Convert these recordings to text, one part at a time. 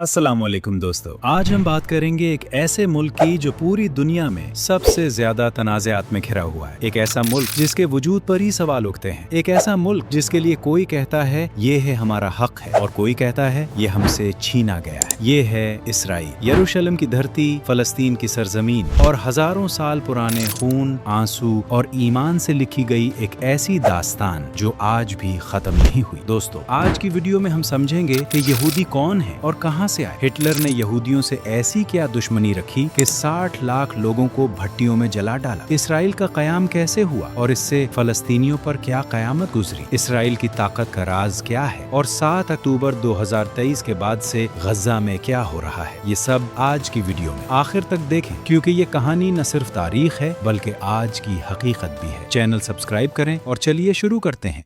अस्सलाम वालेकुम दोस्तों, आज हम बात करेंगे एक ऐसे मुल्क की जो पूरी दुनिया में सबसे ज्यादा तनाज़ात में घिरा हुआ है। एक ऐसा मुल्क जिसके वजूद पर ही सवाल उठते हैं। एक ऐसा मुल्क जिसके लिए कोई कहता है ये है हमारा हक है और कोई कहता है ये हमसे छीना गया है। ये है इसराइल। यरूशलेम की धरती, फलस्तीन की सरजमीन और हजारों साल पुराने खून, आंसू और ईमान से लिखी गई एक ऐसी दास्तान जो आज भी खत्म नहीं हुई। दोस्तों, आज की वीडियो में हम समझेंगे कि यहूदी कौन है और कहां से आए। हिटलर ने यहूदियों से ऐसी क्या दुश्मनी रखी कि 60 लाख लोगों को भट्टियों में जला डाला। इसराइल का कयाम कैसे हुआ और इससे फलस्तीनियों पर क्या कयामत गुजरी। इसराइल की ताकत का राज क्या है और 7 अक्टूबर 2023 के बाद से गजा में क्या हो रहा है, ये सब आज की वीडियो में आखिर तक देखें, क्योंकि ये कहानी न सिर्फ तारीख है बल्कि आज की हकीकत भी है। चैनल सब्सक्राइब करें और चलिए शुरू करते हैं।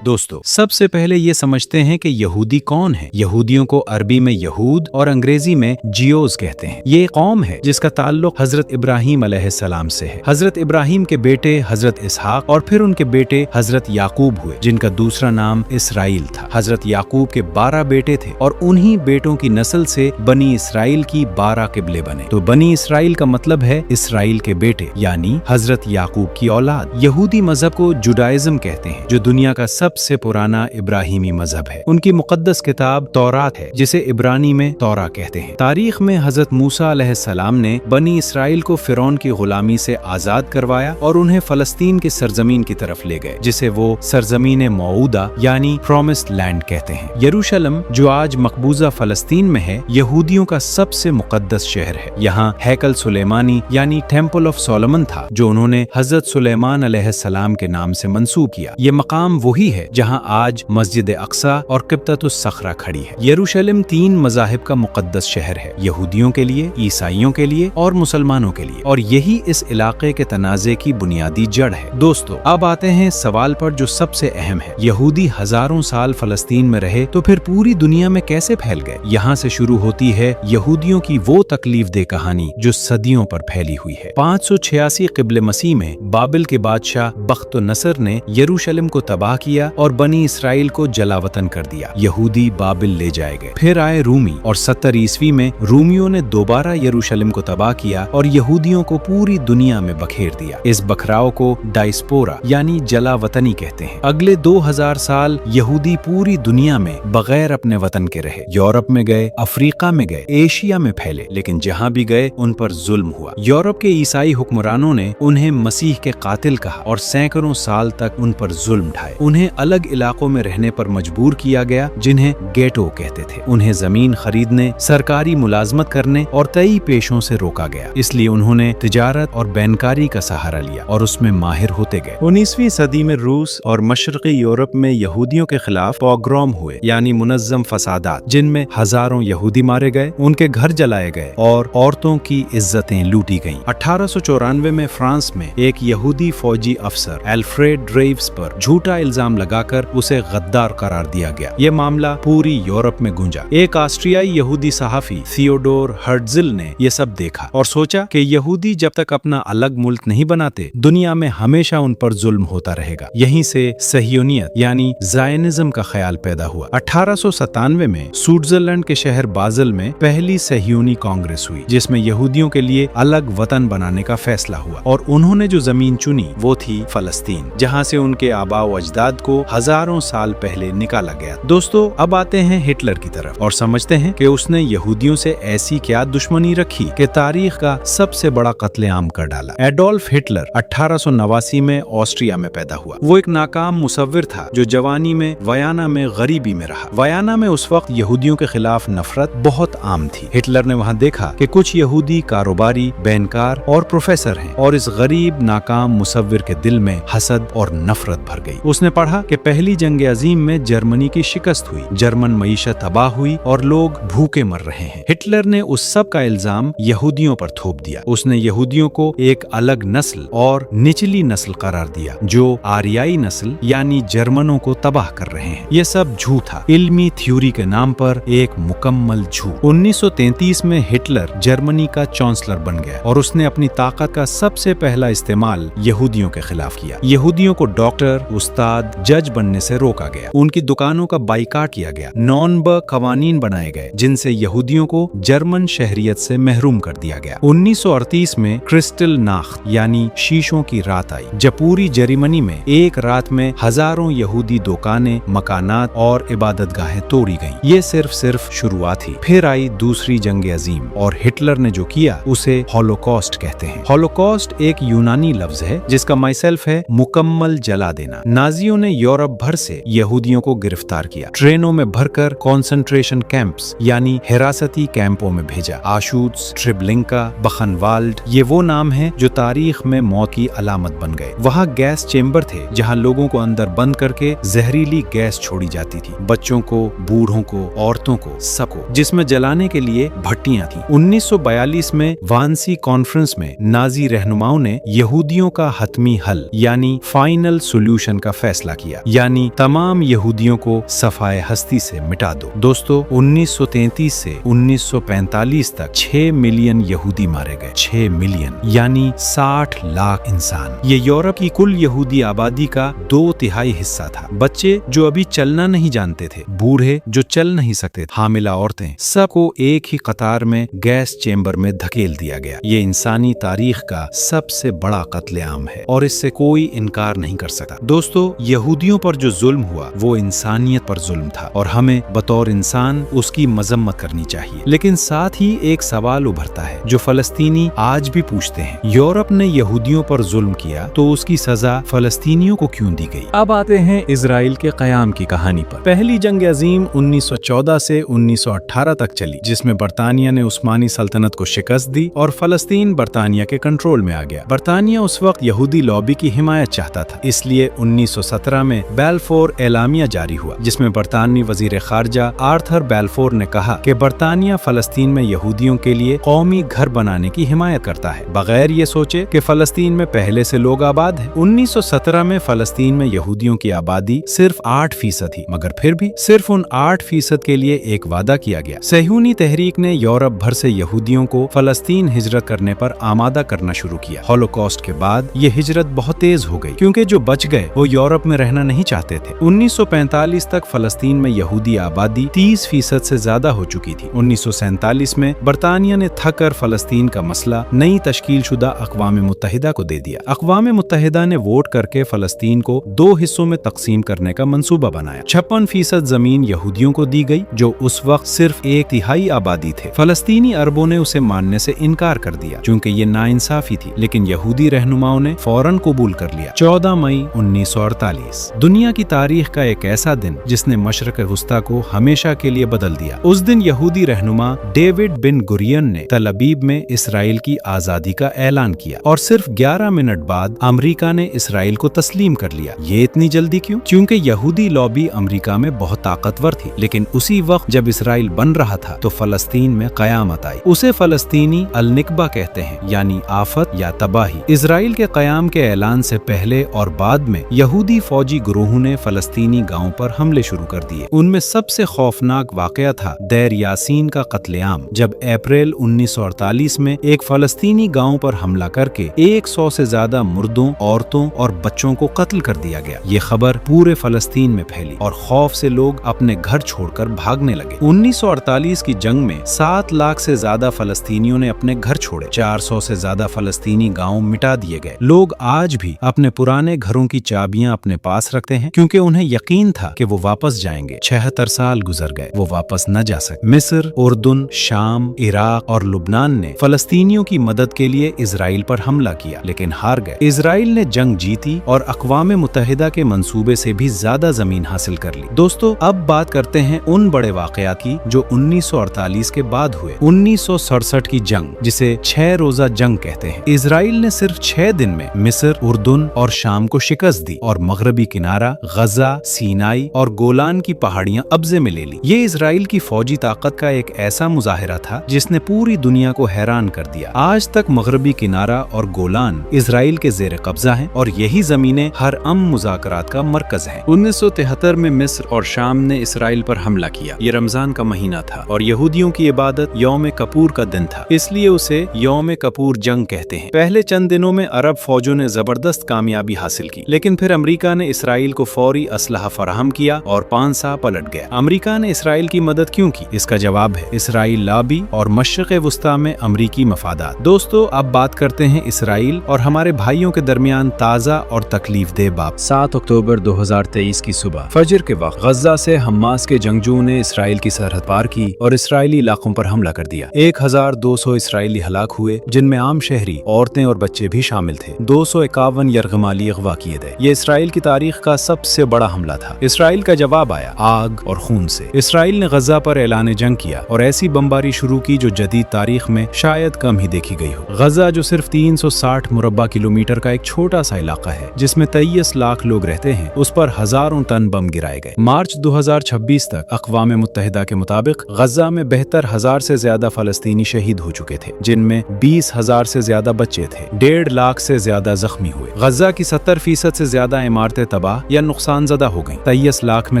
दोस्तों, सबसे पहले ये समझते हैं कि यहूदी कौन है। यहूदियों को अरबी में यहूद और अंग्रेजी में जियोज कहते हैं। ये कौम है जिसका ताल्लुक हजरत इब्राहिम अलैहिस्सलाम से है। हजरत इब्राहिम के बेटे हजरत इसहाक और फिर उनके बेटे हजरत याकूब हुए, जिनका दूसरा नाम इसराइल था। हजरत याकूब के 12 बेटे थे और उन्हीं बेटों की नस्ल से बनी इसराइल की 12 किबले बने। तो बनी इसराइल का मतलब है इसराइल के बेटे, यानी हजरत याकूब की औलाद। यहूदी मजहब को जुडाइज्म कहते हैं, जो दुनिया का सबसे पुराना इब्राहिमी मजहब है। उनकी मुकद्दस किताब तौरात है, जिसे इब्रानी में तौरा कहते हैं। तारीख में हजरत मूसा अलैहिस्सलाम ने बनी इसराइल को फिरौन की गुलामी से आजाद करवाया और उन्हें फलस्तीन की सरजमीन की तरफ ले गए, जिसे वो सरजमीन मऊदा यानी प्रॉमिस्ड लैंड कहते हैं। यरूशलेम, जो आज मकबूजा फलस्तीन में है, यहूदियों का सबसे मुकद्दस शहर है। यहाँ हैकल सुलेमानी यानी टेम्पल ऑफ सोलोमन था, जो उन्होंने हजरत सुलेमान अलैहिस्सलाम के नाम से मंसूब किया। ये मकाम वही है जहां आज मस्जिद अक्सा और क़िब्ततुस सखरा खड़ी है। यरूशलेम 3 मज़ाहिब का मुकद्दस शहर है, यहूदियों के लिए, ईसाइयों के लिए और मुसलमानों के लिए, और यही इस इलाके के तनाज़े की बुनियादी जड़ है। दोस्तों, अब आते हैं सवाल पर जो सबसे अहम है। यहूदी हजारों साल फलस्तीन में रहे तो फिर पूरी दुनिया में कैसे फैल गए। यहाँ से शुरू होती है यहूदियों की वो तकलीफ दे कहानी जो सदियों पर फैली हुई है। 586 क़िब्ले मसीह में बाबिल के बादशाह बख्त-नसर ने यरूशलेम को तबाह किया और बनी इसराइल को जलावतन कर दिया। यहूदी बाबिल ले जाए गए। फिर आए रूमी और 70 ईस्वी में रूमियों ने दोबारा यरूशलेम को तबाह किया और यहूदियों को पूरी दुनिया में बखेर दिया। इस बखराव को डायस्पोरा यानी जलावतनी कहते हैं। अगले 2000 साल यहूदी पूरी दुनिया में बगैर अपने वतन के रहे। यूरोप में गए, अफ्रीका में गए, एशिया में फैले, लेकिन जहाँ भी गए उन पर जुल्म हुआ। यूरोप के ईसाई हुक्मरानों ने उन्हें मसीह के कातिल कहा और सैकड़ों साल तक उन पर जुल्म ढाए। उन्हें अलग इलाकों में रहने पर मजबूर किया गया, जिन्हें गेटो कहते थे। उन्हें जमीन खरीदने, सरकारी मुलाजमत करने और कई पेशों से रोका गया। इसलिए उन्होंने तिजारत और बैनकारी का सहारा लिया और उसमें माहिर होते गए। 19वीं सदी में रूस और मशरकी यूरोप में यहूदियों के खिलाफ पोग्राम हुए, यानी मुनज़्ज़म फसादात, जिनमें हजारों यहूदी मारे गए, उनके घर जलाए गए और औरतों की इज्जतें लूटी गईं। 1894 में फ्रांस में एक यहूदी फौजी अफसर एल्फ्रेड ड्रेव्स पर झूठा इल्जाम लगाकर उसे गद्दार करार दिया गया। ये मामला पूरी यूरोप में गूंजा। एक ऑस्ट्रियाई यहूदी सहाफी थियोडोर हर्ट्जिल ने ये सब देखा और सोचा कि यहूदी जब तक अपना अलग मुल्क नहीं बनाते, दुनिया में हमेशा उन पर जुल्म होता रहेगा। यहीं से सहियोनियत यानी ज़ायनिज़्म का ख्याल पैदा हुआ। 1897 में स्विट्जरलैंड के शहर बाज़ल में पहली सहियोनी कांग्रेस हुई, जिसमें यहूदियों के लिए अलग वतन बनाने का फैसला हुआ और उन्होंने जो जमीन चुनी वो थी फलस्तीन, जहाँ से उनके आबा व अजदाद को हजारों साल पहले निकाला गया। दोस्तों, अब आते हैं हिटलर की तरफ और समझते हैं कि उसने यहूदियों से ऐसी क्या दुश्मनी रखी कि तारीख का सबसे बड़ा कत्लेआम कर डाला। एडोल्फ हिटलर 1889 में ऑस्ट्रिया में पैदा हुआ। वो एक नाकाम मुसव्विर था जो जवानी में वयाना में गरीबी में रहा। वयाना में उस वक्त यहूदियों के खिलाफ नफरत बहुत आम थी। हिटलर ने वहाँ देखा कि कुछ यहूदी कारोबारी, बैनकार और प्रोफेसर हैं और इस गरीब नाकाम मुसव्विर के दिल में हसद और नफरत भर गई। उसने पढ़ा कि पहली जंग अजीम में जर्मनी की शिकस्त हुई, जर्मन मईशत तबाह हुई और लोग भूखे मर रहे हैं। हिटलर ने उस सब का इल्जाम यहूदियों पर थोप दिया। उसने यहूदियों को एक अलग नस्ल और निचली नस्ल करार दिया, जो आर्याई नस्ल यानी जर्मनों को तबाह कर रहे हैं। ये सब झूठ था, इल्मी थ्योरी के नाम पर एक मुकम्मल झूठ। 1933 में हिटलर जर्मनी का चांसलर बन गया और उसने अपनी ताकत का सबसे पहला इस्तेमाल यहूदियों के खिलाफ किया। यहूदियों को डॉक्टर, उस्ताद, जज बनने से रोका गया। उनकी दुकानों का बाइकाट किया गया। नॉर्नबर्ग कवानीन बनाए गए जिनसे यहूदियों को जर्मन शहरियत से महरूम कर दिया गया। 1938 में क्रिस्टल नाख्त यानी शीशों की रात आई, जब पूरी जर्मनी में एक रात में हजारों यहूदी दुकानें, मकानात और इबादतगाहें तोड़ी गईं। ये सिर्फ शुरुआत थी। फिर आई दूसरी जंग अजीम और हिटलर ने जो किया उसे हॉलोकॉस्ट कहते हैं। हॉलोकॉस्ट एक यूनानी लफ्ज है जिसका माइसेल्फ है मुकम्मल जला देना। नाजियों ने यूरोप भर से यहूदियों को गिरफ्तार किया, ट्रेनों में भरकर कॉन्सेंट्रेशन कैंप्स यानी हिरासती कैंपों में भेजा। आशुत्स, ट्रिब्लिंका, बखनवाल्ड, ये वो नाम है जो तारीख में मौत की अलामत बन गए। वहाँ गैस चेम्बर थे जहाँ लोगों को अंदर बंद करके जहरीली गैस छोड़ी जाती थी, बच्चों को, बूढ़ों को, औरतों को, सबको, जिसमें जलाने के लिए भट्टियां थी। 1942 में वांसी कॉन्फ्रेंस में नाजी रहनुमाओं ने यहूदियों का हतमी हल यानी फाइनल सोल्यूशन का फैसला किया, यानी तमाम यहूदियों को सफाए हस्ती से मिटा दो। दोस्तों, 1933 से 1945 तक 6 मिलियन यहूदी मारे गए। 6 मिलियन यानी 60 लाख इंसान। ये यूरोप की कुल यहूदी आबादी का 2/3 हिस्सा था। बच्चे जो अभी चलना नहीं जानते थे, बूढ़े जो चल नहीं सकते, हामिला औरतें, सबको एक ही कतार में गैस चेम्बर में धकेल दिया गया। ये इंसानी तारीख का सबसे बड़ा कत्लेआम है और इससे कोई इनकार नहीं कर सकता। दोस्तों, यहूदियों पर जो जुल्म हुआ वो इंसानियत पर जुल्म था और हमें बतौर इंसान उसकी मजम्मत करनी चाहिए। लेकिन साथ ही एक सवाल उभरता है जो फलस्तीनी आज भी पूछते हैं, यूरोप ने यहूदियों पर जुल्म किया तो उसकी सजा फलस्तीनियों को क्यों दी गई? अब आते हैं इजराइल के कयाम की कहानी पर। पहली जंग अजीम 1914 से 1918 तक चली, जिसमें बरतानिया ने उस्मानी सल्तनत को शिकस्त दी और फलस्तीन बरतानिया के कंट्रोल में आ गया। बरतानिया उस वक्त यहूदी लॉबी की हिमायत चाहता था, इसलिए 1917 में बैलफोर एलामिया जारी हुआ, जिसमें बरतानवी वजीर खारजा आर्थर बैलफोर ने कहा कि बरतानिया फलस्तीन में यहूदियों के लिए कौमी घर बनाने की हिमायत करता है, बगैर ये सोचे कि फलस्तीन में पहले से लोग आबाद हैं। 1917 में फलस्तीन में यहूदियों की आबादी सिर्फ 8% थी, मगर फिर भी सिर्फ उन 8% के लिए एक वादा किया गया। सहयूनी तहरीक ने यूरोप भर से यहूदियों को फलस्तीन हिजरत करने पर आमादा करना शुरू किया। हॉलोकॉस्ट के बाद ये हिजरत बहुत तेज हो गई क्योंकि जो बच गए वो यूरोप में रहना नहीं चाहते थे। 1945 तक फलस्तीन में यहूदी आबादी 30% से ज्यादा हो चुकी थी। 1947 में बरतानिया ने थक कर फलस्तीन का मसला नई तश्कील शुदा अक़वाम मुत्तहिदा को दे दिया। अक़वाम मुत्तहिदा ने वोट करके फलस्तीन को 2 हिस्सों में तकसीम करने का मंसूबा बनाया। 56% जमीन यहूदियों को दी गई जो उस वक्त सिर्फ 1/3 आबादी थे। फलस्तीनी अरबों ने उसे मानने से इनकार कर दिया क्योंकि ये नाइंसाफी थी, लेकिन यहूदी रहनुमाओं ने फौरन कबूल कर लिया। 14 मई 1948 दुनिया की तारीख का एक ऐसा दिन जिसने मशरक़ वुस्ता को हमेशा के लिए बदल दिया। उस दिन यहूदी रहनुमा डेविड बिन गुरियन ने तल अबीब में इसराइल की आजादी का ऐलान किया और सिर्फ 11 मिनट बाद अमेरिका ने इसराइल को तस्लीम कर लिया। ये इतनी जल्दी क्यों? क्योंकि यहूदी लॉबी अमेरिका में बहुत ताकतवर थी, लेकिन उसी वक्त जब इसराइल बन रहा था तो फलस्तीन में कयामत आई। उसे फलस्तीनी अल-निकबा कहते हैं, यानी आफत या तबाही। इसराइल के कयाम के ऐलान से पहले और बाद में यहूदी फौजी ग्रोहों ने फलस्तीनी गांवों पर हमले शुरू कर दिए। उनमें सबसे खौफनाक वाकया था देर यासीन का कत्लेआम, जब अप्रैल 1948 में एक फलस्तीनी गांव पर हमला करके 100 से ज्यादा मुर्दों, औरतों और बच्चों को कत्ल कर दिया गया। ये खबर पूरे फलस्तीन में फैली और खौफ से लोग अपने घर छोड़कर भागने लगे। 1948 की जंग में 7 लाख से ज्यादा फलस्तीनियों ने अपने घर छोड़े। 400 से ज्यादा फलस्तीनी गांव मिटा दिए गए। लोग आज भी अपने पुराने घरों की चाबियां अपने पास रखते हैं क्योंकि उन्हें यकीन था कि वो वापस जाएंगे। 76 साल गुजर गए, वो वापस न जा सके। मिस्र, उर्दुन, शाम, इराक और लुबनान ने फलस्तीनियों की मदद के लिए इसराइल पर हमला किया, लेकिन हार गए। इसराइल ने जंग जीती और अक़वाम मुत्तहिदा के मंसूबे से भी ज्यादा जमीन हासिल कर ली। दोस्तों, अब बात करते हैं उन बड़े वाकयात की जो 1948 के बाद हुए। 1967 की जंग, जिसे 6 रोजा जंग कहते हैं। इसराइल ने सिर्फ 6 दिन में मिस्र, उर्दुन और शाम को शिकस्त दी और मगरबी किनारा, गजा, सीनाई और गोलान की पहाड़ियां कब्जे में ले ली। ये इसराइल की फौजी ताकत का एक ऐसा मुजाहिरा था जिसने पूरी दुनिया को हैरान कर दिया। आज तक मगरबी किनारा और गोलान इसराइल के जेर कब्जा हैं और यही जमीनें हर मुज़ाकरात का मरकज हैं। 1973 में मिस्र और शाम ने इसराइल पर हमला किया। ये रमजान का महीना था और यहूदियों की इबादत यौम कपूर का दिन था, इसलिए उसे यौम कपूर जंग कहते हैं। पहले चंद दिनों में अरब फौजों ने जबरदस्त कामयाबी हासिल की, लेकिन फिर अमेरिका ने इसराइल को फौरी असलहा फराहम किया और पांसा पलट गया। अमेरिका ने इसराइल की मदद क्यों की? इसका जवाब है इसराइल लॉबी और मशरिक़ वुस्ता में अमरीकी मफादात। दोस्तों, अब बात करते हैं इसराइल और हमारे भाइयों के दरमियान ताज़ा और तकलीफ दे बात। 7 अक्टूबर 2023 की सुबह फजर के वक्त गजा से हमास के जंगजुओं ने इसराइल की सरहद पार की और इसराइली इलाकों पर हमला कर दिया। 1200 इसराइली हलाक हुए, जिनमें आम शहरी, औरतें और बच्चे भी शामिल थे। 251 यरगमाली अगवा किए गए। ये इसराइल की तारीख का सबसे बड़ा हमला था। इसराइल का जवाब आया आग और खून से। इसराइल ने गजा पर ऐलान जंग किया और ऐसी बमबारी शुरू की जो जदीद तारीख में शायद कम ही देखी गई हो। गजा जो सिर्फ 360 मुरब्बा किलोमीटर का एक छोटा सा इलाका है, जिसमें 23 लाख लोग रहते हैं, उस पर हजारों टन बम गिराए गए। मार्च 2026 तक अक़वाम मुत्तहिदा के मुताबिक गजा में 72,000 से ज्यादा फलस्तीनी शहीद हो चुके थे, जिनमें 20,000 से ज्यादा बच्चे थे। 1.5 लाख से ज्यादा जख्मी हुए। गजा की 70% से ज्यादा इमारतें तबाह या नुकसानजदा हो गईं। 23 लाख में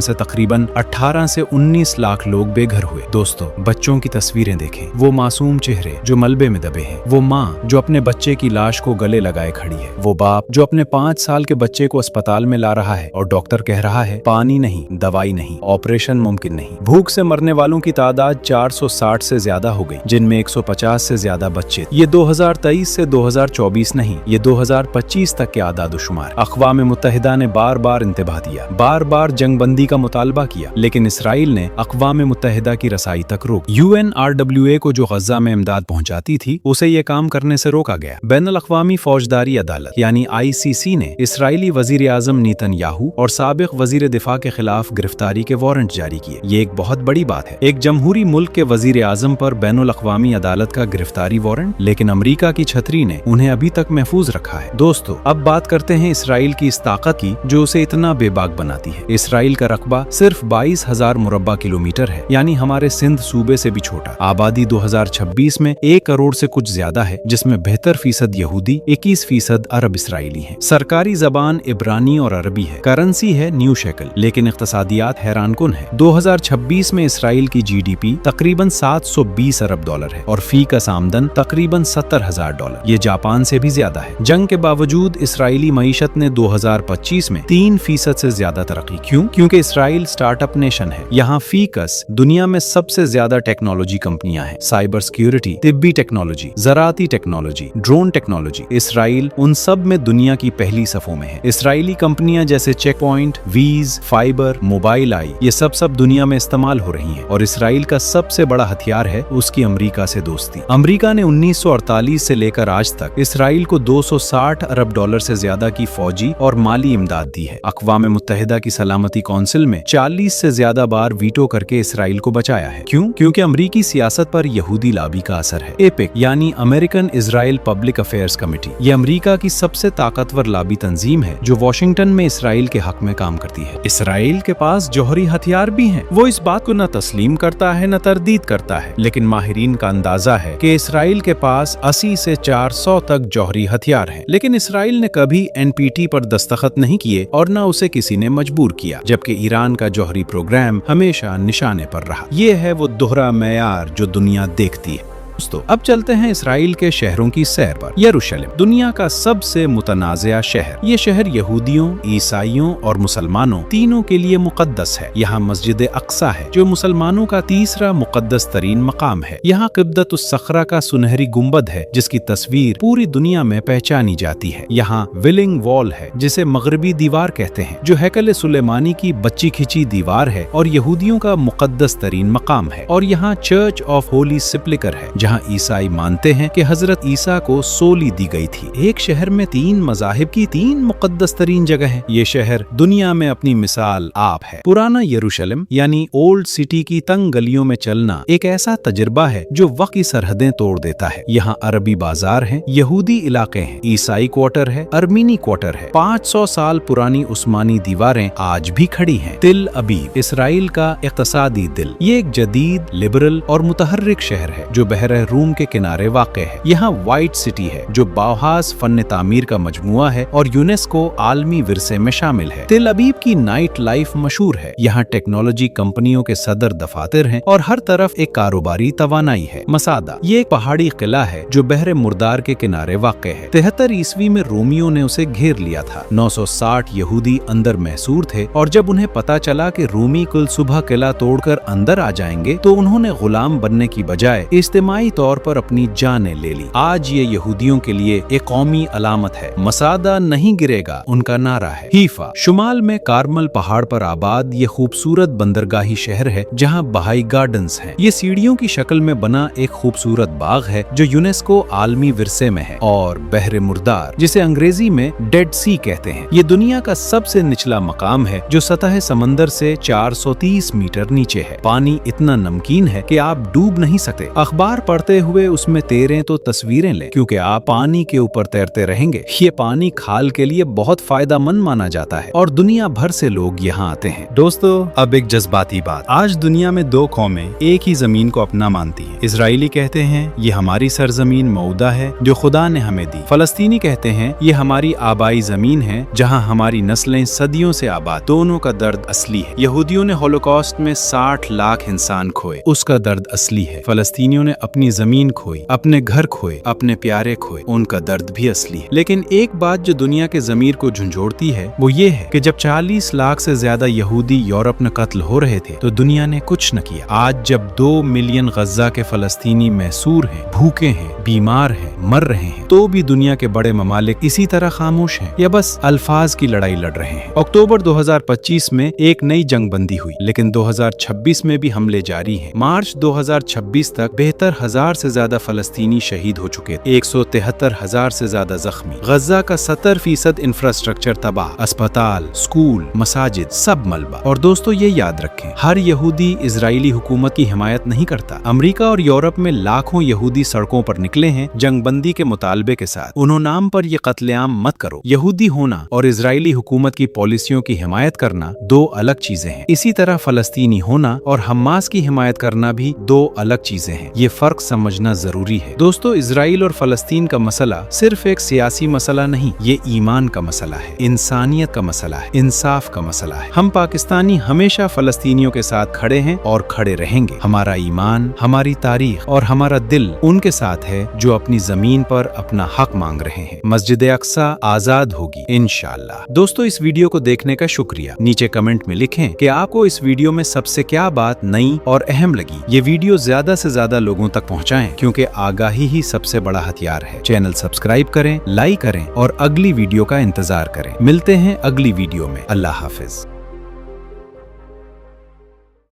से तकरीबन 18 से 19 लाख लोग बेघर हुए। दोस्तों, बच्चों की तस्वीरें देखें, वो मासूम चेहरे जो मलबे में दबे हैं, वो माँ जो अपने बच्चे की लाश को गले लगाए खड़ी है, वो बाप जो अपने 5 साल के बच्चे को अस्पताल में ला रहा है और डॉक्टर कह रहा है पानी नहीं, दवाई नहीं, ऑपरेशन मुमकिन नहीं। भूख से मरने वालों की तादाद 460 से ज्यादा हो गई, जिनमें 150 से ज्यादा बच्चे। ये 2023 से 2024 नहीं, ये 2025 तक के आदाद-ओ-शुमार। अक़वाम मुत्तहिदा ने बार बार इंतबाह दिया, बार बार जंगबंदी का मुतालबा किया, लेकिन इसराइल ने अक़वाम मुत्तहिदा की रसाई तक रोक। UNRWA को जो गजा में इमदाद पहुंचाती थी, उसे ये काम करने से रोका गया। बैनुल अक़वामी फौजदारी अदालत यानी ICC ने इसराइली वजीर आज़म नेतन्याहू और साबिक वजीर दिफा के खिलाफ गिरफ्तारी के वारंट जारी किए। ये एक बहुत बड़ी बात है, एक जमहूरी मुल्क के वजीर आज़म पर बैनुल अक़वामी अदालत का गिरफ्तारी वारंट, लेकिन अमरीका की छतरी ने उन्हें अभी तक महफूज रखा है। दोस्तों, अब बात करते हैं इसराइल की इस ताकत की जो उसे इतना बेबाक बनाती है। इसराइल का रकबा सिर्फ 22,000 मुरब्बा किलोमीटर है, यानी हमारे सिंध सूबे से भी छोटा। आबादी 2026 में 1 करोड़ से कुछ ज्यादा है, जिसमें 72% यहूदी, 21% अरब इसराइली हैं। सरकारी जबान इब्रानी और अरबी है। करेंसी है न्यू शेकल, लेकिन इख्तिसादियात हैरानकुन है। 2026 में इसराइल की GDP तकरीबन 720 अरब डॉलर है और फी का आमदन तकरीबन $70,000। ये जापान से भी ज्यादा है। जंग के बावजूद इसराइली मईशत ने 2025 में 3% से ज्यादा तरक्की। क्यों? क्योंकि इसराइल स्टार्टअप नेशन है। यहाँ फीकस दुनिया में सबसे ज्यादा टेक्नोलॉजी कंपनियां हैं। साइबर सिक्योरिटी, तिब्बी टेक्नोलॉजी, ज़राअती टेक्नोलॉजी, ड्रोन टेक्नोलॉजी, इसराइल उन सब में दुनिया की पहली सफों में है। इसराइली कंपनियां जैसे चेक पॉइंट, वीज, फाइबर, मोबाइल आई, ये सब दुनिया में इस्तेमाल हो रही हैं और इसराइल का सबसे बड़ा हथियार है उसकी अमेरिका से दोस्ती। अमेरिका ने 1948 से लेकर आज तक इसराइल को 260 अरब डॉलर से ज्यादा की फौजी और माली इमदाद दी है। अक़वाम मुत्तहिदा की सलामती कौंसिल में 40 से ज्यादा बार वीटो करके इसराइल को बचाया है। क्यों? क्योंकि अमरीकी सियासत पर यहूदी लॉबी का असर है। एपिक यानी American Israel public affairs committee, ये अमेरिका की सबसे ताकतवर लॉबी तंजीम है जो वाशिंगटन में इसराइल के हक में काम करती है। इसराइल के पास जौहरी हथियार भी हैं। वो इस बात को न तस्लीम करता है न तरदीद करता है, लेकिन माहिरीन का अंदाजा है कि इसराइल के पास 80 से 400 तक जौहरी हथियार हैं। लेकिन इसराइल ने कभी NPT पर दस्तखत नहीं किए और न उसे किसी ने मजबूर किया, जबकि ईरान का जौहरी प्रोग्राम हमेशा निशाने पर रहा। ये है वो दोहरा मेयार जो दुनिया देखती है। दोस्तों, अब चलते हैं इसराइल के शहरों की सैर पर। यरूशलेम दुनिया का सबसे मुतनाज़िया शहर। ये शहर यहूदियों, ईसाइयों और मुसलमानों तीनों के लिए मुकद्दस है। यहाँ मस्जिद अक्सा है जो मुसलमानों का तीसरा मुकद्दस तरीन मकाम है। यहाँ क़िब्दतुस-सख़रा का सुनहरी गुंबद है जिसकी तस्वीर पूरी दुनिया में पहचानी जाती है। यहाँ विलिंग वॉल है जिसे मगरबी दीवार कहते हैं, जो हैकल सुलेमानी की बच्ची खिंची दीवार है और यहूदियों का मुकद्दस तरीन मकाम है। और यहाँ चर्च ऑफ होली सिप्लिकर है जहाँ ईसाई मानते हैं कि हजरत ईसा को सोली दी गई थी। एक शहर में 3 मज़ाहिब की 3 मुकद्दस तरीन जगह है। ये शहर दुनिया में अपनी मिसाल आप है। पुराना यरूशलेम यानी ओल्ड सिटी की तंग गलियों में चलना एक ऐसा तजुर्बा है जो वक्त की सरहदें तोड़ देता है। यहाँ अरबी बाजार है, यहूदी इलाके हैं, ईसाई क्वार्टर है, अर्मीनी क्वार्टर है। 500 साल पुरानी उस्मानी दीवारें आज भी खड़ी हैं। तिल अबीब इसराइल का इक्तिसादी दिल। ये एक जदीद, लिबरल और मुतहर्रिक शहर है जो बहर बहर रूम के किनारे वाक़ है। यहाँ व्हाइट सिटी है जो बाउहास फन तामीर का मजमुआ है और यूनेस्को आलमी विरसे में शामिल है। तेल अबीब की नाइट लाइफ मशहूर है। यहाँ टेक्नोलॉजी कंपनियों के सदर दफातर हैं और हर तरफ एक कारोबारी तवानाई है। मसादा ये एक पहाड़ी किला है जो बहर मुर्दार के किनारे वाक़ है। 73 ईस्वी में रोमियो ने उसे घेर लिया था। 960 यहूदी अंदर महसूर थे और जब उन्हें पता चला कि रूमी कुल सुबह किला तोड़कर अंदर आ जाएंगे तो उन्होंने गुलाम बनने की बजाय इज्तिमाई तौर पर अपनी जानें ले ली। आज ये यहूदियों के लिए एक कौमी अलामत है। मसादा नहीं गिरेगा उनका नारा है। हीफा शुमाल में कारमल पहाड़ पर आबाद ये खूबसूरत बंदरगाही शहर है जहाँ बहाई गार्डन्स हैं। ये सीढ़ियों की शक्ल में बना एक खूबसूरत बाग है जो यूनेस्को आलमी विरसे में है। और बहर मुर्दार जिसे अंग्रेजी में डेड सी कहते हैं, ये दुनिया का सबसे निचला मकाम है जो सतह समंदर से 430 मीटर नीचे है। पानी इतना नमकीन है कि आप डूब नहीं सकते। अखबार पढ़ते हुए उसमें तैरें तो तस्वीरें लें क्योंकि आप पानी के ऊपर तैरते रहेंगे। ये पानी खाल के लिए बहुत फायदेमंद माना जाता है और दुनिया भर से लोग यहाँ आते हैं। दोस्तों, अब एक जज्बाती बात। आज दुनिया में दो कौमें एक ही जमीन को अपना मानती हैं। इजरायली कहते हैं ये हमारी सरजमीन मऊदा है जो खुदा ने हमें दी। फलस्तीनी कहते हैं ये हमारी आबाई जमीन है जहाँ हमारी नस्लें सदियों से आबाद। दोनों का दर्द असली है। यहूदियों ने होलोकॉस्ट में 60 लाख इंसान खोए, उसका दर्द असली है। फलस्तीनियों ने अपनी जमीन खोई, अपने घर खोए, अपने प्यारे खोए, उनका दर्द भी असली है। लेकिन एक बात जो दुनिया के जमीर को झंझोड़ती है वो ये है कि जब 40 लाख से ज्यादा यहूदी यूरोप में कत्ल हो रहे थे तो दुनिया ने कुछ न किया। आज जब 2 मिलियन गज्जा के फलस्तीनी महसूर हैं, भूखे हैं, बीमार हैं, मर रहे हैं, तो भी दुनिया के बड़े ममालिक इसी तरह खामोश हैं या बस अल्फाज की लड़ाई लड़ रहे हैं। अक्टूबर 2025 में एक नई जंग बंदी हुई लेकिन 2026 में भी हमले जारी हैं। मार्च 2026 तक 72,000 से ज्यादा फलस्तीनी शहीद हो चुके थे, 173,000 से ज्यादा जख्मी। गज्जा का 70% इंफ्रास्ट्रक्चर तबाह, अस्पताल, स्कूल, मसाजिद सब मलबा। और दोस्तों ये याद रखें, हर यहूदी इजरायली हुकूमत की हिमायत नहीं करता। अमेरिका और यूरोप में लाखों यहूदी सड़कों पर निकले हैं जंगबंदी के मुतालबे के साथ। उन्होंने नाम पर ये कत्लेआम मत करो। यहूदी होना और इजरायली हुकूमत की पॉलिसियों की हिमायत करना दो अलग चीजें हैं। इसी तरह फलस्तीनी होना और हमास की हिमायत करना भी दो अलग चीजें हैं। ये फर्क समझना जरूरी है। दोस्तों, इजराइल और फलस्तीन का मसला सिर्फ एक सियासी मसला नहीं, ये ईमान का मसला है, इंसानियत का मसला है, इंसाफ का मसला है। हम पाकिस्तानी हमेशा फलस्तीनियों के साथ खड़े हैं और खड़े रहेंगे। हमारा ईमान, हमारी तारीख और हमारा दिल उनके साथ है जो अपनी जमीन पर अपना हक मांग रहे हैं। मस्जिद अक्सा आजाद होगी इंशाअल्लाह। दोस्तों, इस वीडियो को देखने का शुक्रिया। नीचे कमेंट में लिखें कि आपको इस वीडियो में सबसे क्या बात नई और अहम लगी। ये वीडियो ज्यादा से ज्यादा लोगों तक पहुंचाएं क्योंकि आगाही ही सबसे बड़ा हथियार है। चैनल सब्सक्राइब करें, लाइक करें और अगली वीडियो का इंतजार करें। मिलते हैं अगली वीडियो में। अल्लाह हाफिज।